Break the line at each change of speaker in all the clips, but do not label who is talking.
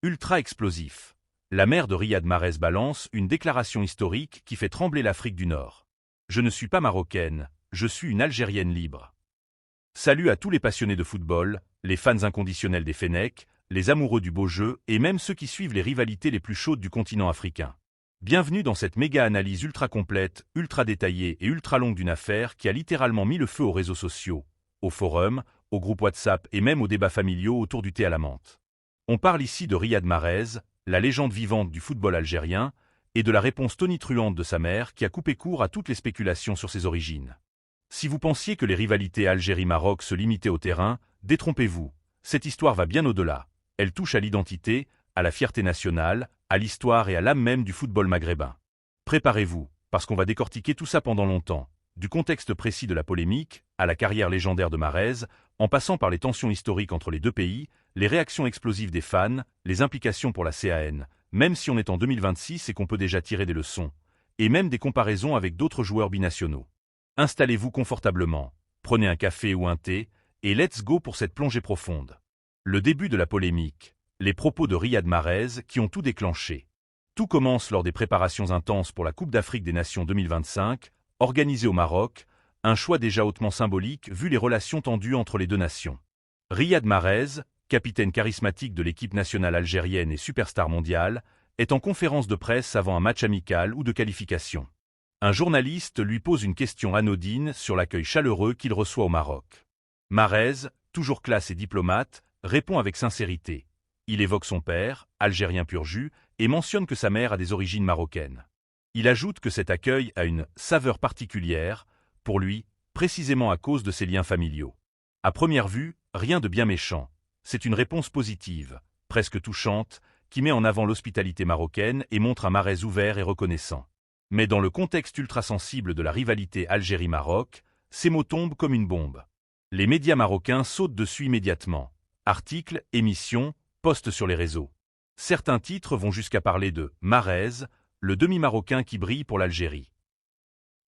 ultra explosif. La mère de Riyad Mahrez balance une déclaration historique qui fait trembler l'Afrique du Nord. Je ne suis pas marocaine, je suis une Algérienne libre. Salut à tous les passionnés de football, les fans inconditionnels des Fennecs, les amoureux du beau jeu et même ceux qui suivent les rivalités les plus chaudes du continent africain. Bienvenue dans cette méga analyse ultra complète, ultra détaillée et ultra longue d'une affaire qui a littéralement mis le feu aux réseaux sociaux, aux forums, aux groupes WhatsApp et même aux débats familiaux autour du thé à la menthe. On parle ici de Riyad Mahrez, la légende vivante du football algérien, et de la réponse tonitruante de sa mère qui a coupé court à toutes les spéculations sur ses origines. Si vous pensiez que les rivalités Algérie-Maroc se limitaient au terrain, détrompez-vous, cette histoire va bien au-delà. Elle touche à l'identité, à la fierté nationale, à l'histoire et à l'âme même du football maghrébin. Préparez-vous, parce qu'on va décortiquer tout ça pendant longtemps, du contexte précis de la polémique, à la carrière légendaire de Mahrez, en passant par les tensions historiques entre les deux pays, les réactions explosives des fans, les implications pour la CAN, même si on est en 2026 et qu'on peut déjà tirer des leçons, et même des comparaisons avec d'autres joueurs binationaux. Installez-vous confortablement, prenez un café ou un thé, et let's go pour cette plongée profonde. Le début de la polémique, les propos de Riyad Mahrez qui ont tout déclenché. Tout commence lors des préparations intenses pour la Coupe d'Afrique des Nations 2025, organisée au Maroc, un choix déjà hautement symbolique vu les relations tendues entre les deux nations. Riyad Mahrez, capitaine charismatique de l'équipe nationale algérienne et superstar mondiale, est en conférence de presse avant un match amical ou de qualification. Un journaliste lui pose une question anodine sur l'accueil chaleureux qu'il reçoit au Maroc. Mahrez, toujours classe et diplomate, répond avec sincérité. Il évoque son père, algérien pur jus, et mentionne que sa mère a des origines marocaines. Il ajoute que cet accueil a une saveur particulière, pour lui, précisément à cause de ses liens familiaux. À première vue, rien de bien méchant. C'est une réponse positive, presque touchante, qui met en avant l'hospitalité marocaine et montre un Mahrez ouvert et reconnaissant. Mais dans le contexte ultra-sensible de la rivalité Algérie-Maroc, ces mots tombent comme une bombe. Les médias marocains sautent dessus immédiatement. Articles, émissions, posts sur les réseaux. Certains titres vont jusqu'à parler de Mahrez, le demi-marocain qui brille pour l'Algérie.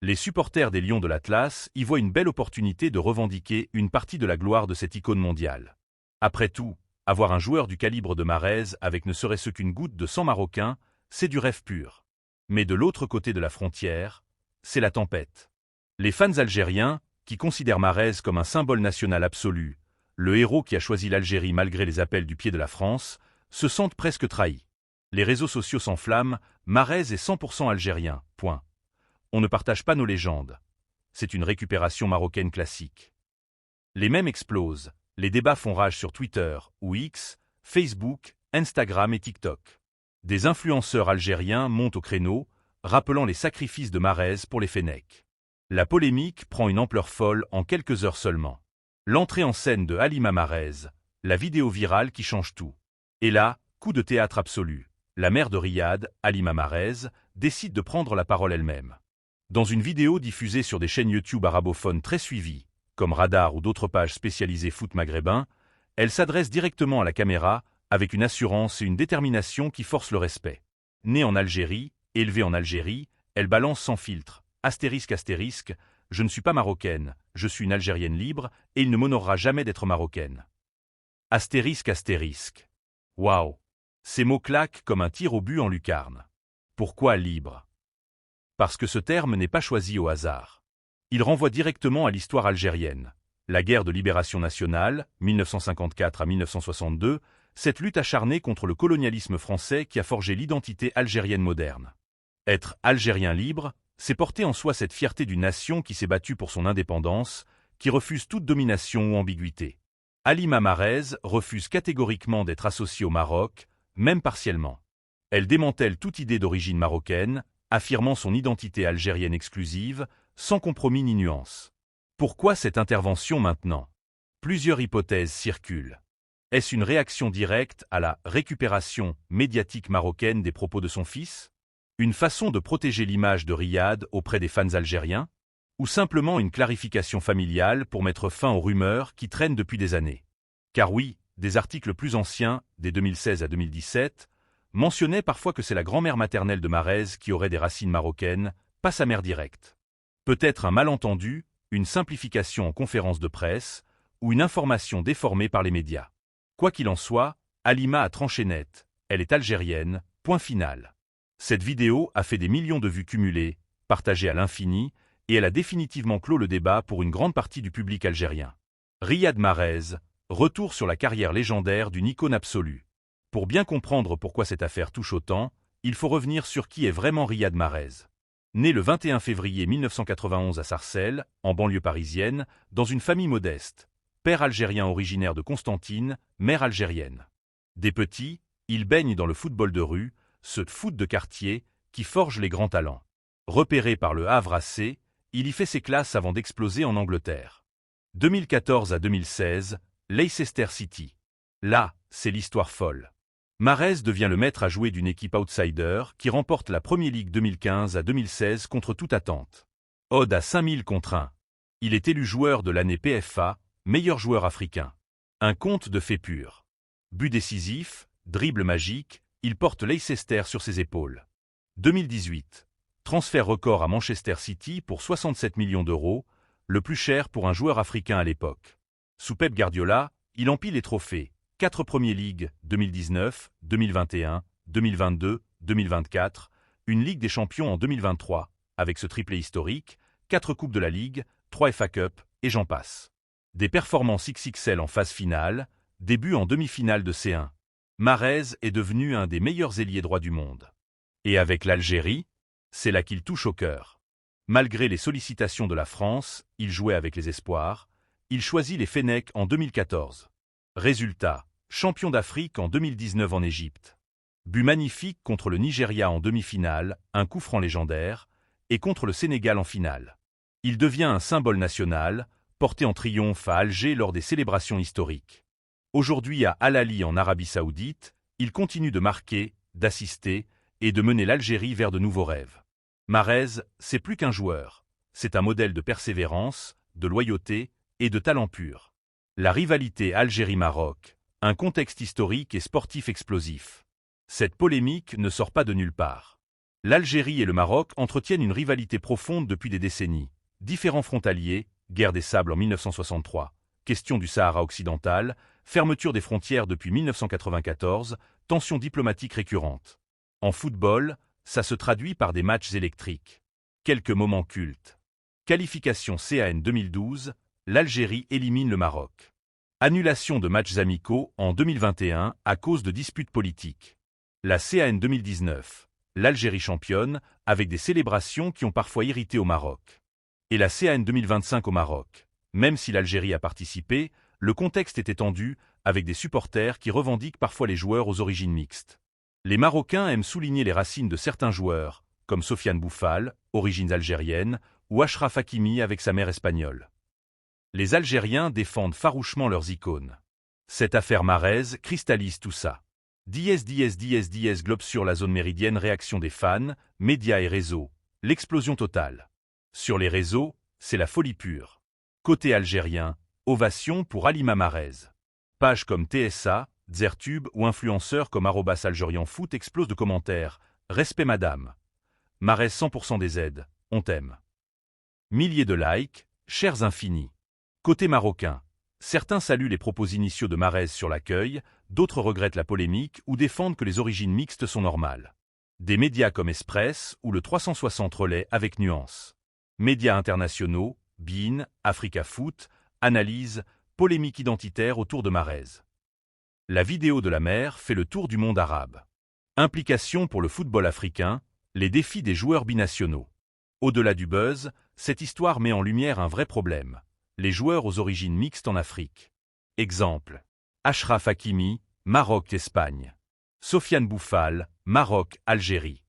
Les supporters des Lions de l'Atlas y voient une belle opportunité de revendiquer une partie de la gloire de cette icône mondiale. Après tout, avoir un joueur du calibre de Mahrez avec ne serait-ce qu'une goutte de sang marocain, c'est du rêve pur. Mais de l'autre côté de la frontière, c'est la tempête. Les fans algériens, qui considèrent Mahrez comme un symbole national absolu, le héros qui a choisi l'Algérie malgré les appels du pied de la France, se sentent presque trahis. Les réseaux sociaux s'enflamment, Mahrez est 100% algérien, point. On ne partage pas nos légendes. C'est une récupération marocaine classique. Les mèmes explosent, les débats font rage sur Twitter ou X, Facebook, Instagram et TikTok. Des influenceurs algériens montent au créneau, rappelant les sacrifices de Mahrez pour les Fennecs. La polémique prend une ampleur folle en quelques heures seulement. L'entrée en scène de Halima Mahrez, la vidéo virale qui change tout. Et là, coup de théâtre absolu. La mère de Riyad, Halima Mahrez, décide de prendre la parole elle-même. Dans une vidéo diffusée sur des chaînes YouTube arabophones très suivies, comme Radar ou d'autres pages spécialisées foot maghrébin, elle s'adresse directement à la caméra, avec une assurance et une détermination qui forcent le respect. Née en Algérie, élevée en Algérie, elle balance sans filtre, astérisque astérisque, je ne suis pas marocaine, je suis une Algérienne libre, et il ne m'honorera jamais d'être marocaine. Astérisque astérisque. Waouh! Ces mots claquent comme un tir au but en lucarne. Pourquoi libre? Parce que ce terme n'est pas choisi au hasard. Il renvoie directement à l'histoire algérienne. La guerre de libération nationale, 1954 à 1962, cette lutte acharnée contre le colonialisme français qui a forgé l'identité algérienne moderne. Être algérien libre, c'est porter en soi cette fierté d'une nation qui s'est battue pour son indépendance, qui refuse toute domination ou ambiguïté. Halima Mahrez refuse catégoriquement d'être associée au Maroc, même partiellement. Elle démantèle toute idée d'origine marocaine, affirmant son identité algérienne exclusive, sans compromis ni nuance. Pourquoi cette intervention maintenant? Plusieurs hypothèses circulent. Est-ce une réaction directe à la récupération médiatique marocaine des propos de son fils? Une façon de protéger l'image de Riyad auprès des fans algériens? Ou simplement une clarification familiale pour mettre fin aux rumeurs qui traînent depuis des années? Car oui, des articles plus anciens, dès 2016 à 2017, mentionnaient parfois que c'est la grand-mère maternelle de Mahrez qui aurait des racines marocaines, pas sa mère directe. Peut-être un malentendu, une simplification en conférence de presse, ou une information déformée par les médias. Quoi qu'il en soit, Halima a tranché net. elle est algérienne, point final. Cette vidéo a fait des millions de vues cumulées, partagées à l'infini, et elle a définitivement clos le débat pour une grande partie du public algérien. Riyad Mahrez, retour sur la carrière légendaire d'une icône absolue. Pour bien comprendre pourquoi cette affaire touche autant, il faut revenir sur qui est vraiment Riyad Mahrez. Né le 21 février 1991 à Sarcelles, en banlieue parisienne, dans une famille modeste. Père algérien originaire de Constantine, mère algérienne. Dès petit, il baigne dans le football de rue, ce foot de quartier qui forge les grands talents. Repéré par le Havre AC, il y fait ses classes avant d'exploser en Angleterre. 2014 à 2016, Leicester City. Là, c'est l'histoire folle. Mahrez devient le maître à jouer d'une équipe outsider qui remporte la Premier League 2015 à 2016 contre toute attente. Ode à 5000 contre 1. Il est élu joueur de l'année PFA, meilleur joueur africain. Un conte de faits purs. But décisif, dribble magique, il porte Leicester sur ses épaules. 2018. Transfert record à Manchester City pour 67 millions d'euros, le plus cher pour un joueur africain à l'époque. Sous Pep Guardiola, il empile les trophées. 4 Premier League, 2019, 2021, 2022, 2024, une Ligue des Champions en 2023, avec ce triplé historique, 4 Coupes de la Ligue, 3 FA Cup, et j'en passe. Des performances XXL en phase finale, début en demi-finale de C1. Mahrez est devenu un des meilleurs ailiers droits du monde. Et avec l'Algérie, c'est là qu'il touche au cœur. Malgré les sollicitations de la France, il jouait avec les espoirs, il choisit les Fennecs en 2014. Résultat, champion d'Afrique en 2019 en Égypte. But magnifique contre le Nigeria en demi-finale, un coup franc légendaire, et contre le Sénégal en finale. Il devient un symbole national, porté en triomphe à Alger lors des célébrations historiques. Aujourd'hui à Al Ahly en Arabie Saoudite, il continue de marquer, d'assister et de mener l'Algérie vers de nouveaux rêves. Mahrez, c'est plus qu'un joueur, c'est un modèle de persévérance, de loyauté et de talent pur. La rivalité Algérie-Maroc, un contexte historique et sportif explosif. Cette polémique ne sort pas de nulle part. L'Algérie et le Maroc entretiennent une rivalité profonde depuis des décennies. Différents frontaliers, guerre des sables en 1963, question du Sahara occidental, fermeture des frontières depuis 1994, tensions diplomatiques récurrentes. En football, ça se traduit par des matchs électriques. Quelques moments cultes. Qualification CAN 2012, l'Algérie élimine le Maroc. Annulation de matchs amicaux en 2021 à cause de disputes politiques. La CAN 2019, l'Algérie championne, avec des célébrations qui ont parfois irrité au Maroc. Et la CAN 2025 au Maroc. Même si l'Algérie a participé, le contexte était tendu, avec des supporters qui revendiquent parfois les joueurs aux origines mixtes. Les Marocains aiment souligner les racines de certains joueurs, comme Sofiane Boufal, origines algériennes, ou Achraf Hakimi avec sa mère espagnole. Les Algériens défendent farouchement leurs icônes. Cette affaire Mahrez cristallise tout ça. Globe sur la zone méridienne, réaction des fans, médias et réseaux. L'explosion totale. Sur les réseaux, c'est la folie pure. Côté algérien, ovation pour Halima Mahrez. Pages comme TSA, Zertube ou influenceurs comme @algérienfoot explosent de commentaires. Respect madame. Mahrez 100% des aides, on t'aime. Milliers de likes, chers infinis. Côté marocain, certains saluent les propos initiaux de Mahrez sur l'accueil, d'autres regrettent la polémique ou défendent que les origines mixtes sont normales. Des médias comme Express ou le 360 relaient avec nuance. Médias internationaux, beIN, Africa Foot, analyse, polémique identitaire autour de Mahrez. La vidéo de la mère fait le tour du monde arabe. Implication pour le football africain, les défis des joueurs binationaux. Au-delà du buzz, cette histoire met en lumière un vrai problème. Les joueurs aux origines mixtes en Afrique. Exemple. Achraf Hakimi, Maroc-Espagne. Sofiane Boufal, Maroc-Algérie.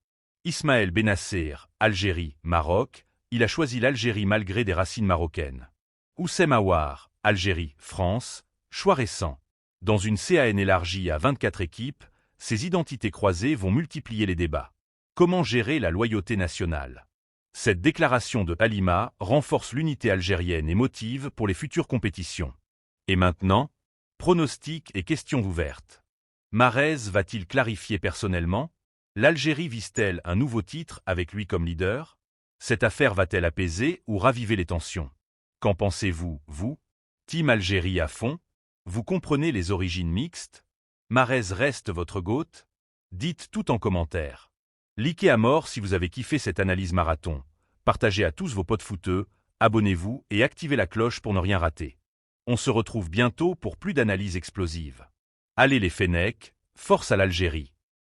Ismaël Benasser, Algérie-Maroc, il a choisi l'Algérie malgré des racines marocaines. Oussem Aouar, Algérie-France, choix récent. Dans une CAN élargie à 24 équipes, ces identités croisées vont multiplier les débats. Comment gérer la loyauté nationale? Cette déclaration de Halima renforce l'unité algérienne et motive pour les futures compétitions. Et maintenant, pronostics et questions ouvertes. Mahrez va-t-il clarifier personnellement? L'Algérie vise-t-elle un nouveau titre avec lui comme leader? Cette affaire va-t-elle apaiser ou raviver les tensions? Qu'en pensez-vous, vous? Team Algérie à fond? Vous comprenez les origines mixtes? Mahrez reste votre GOAT? Dites tout en commentaire. Likez à mort si vous avez kiffé cette analyse marathon. Partagez à tous vos potes footeux, abonnez-vous et activez la cloche pour ne rien rater. On se retrouve bientôt pour plus d'analyses explosives. Allez les Fennecs, force à l'Algérie.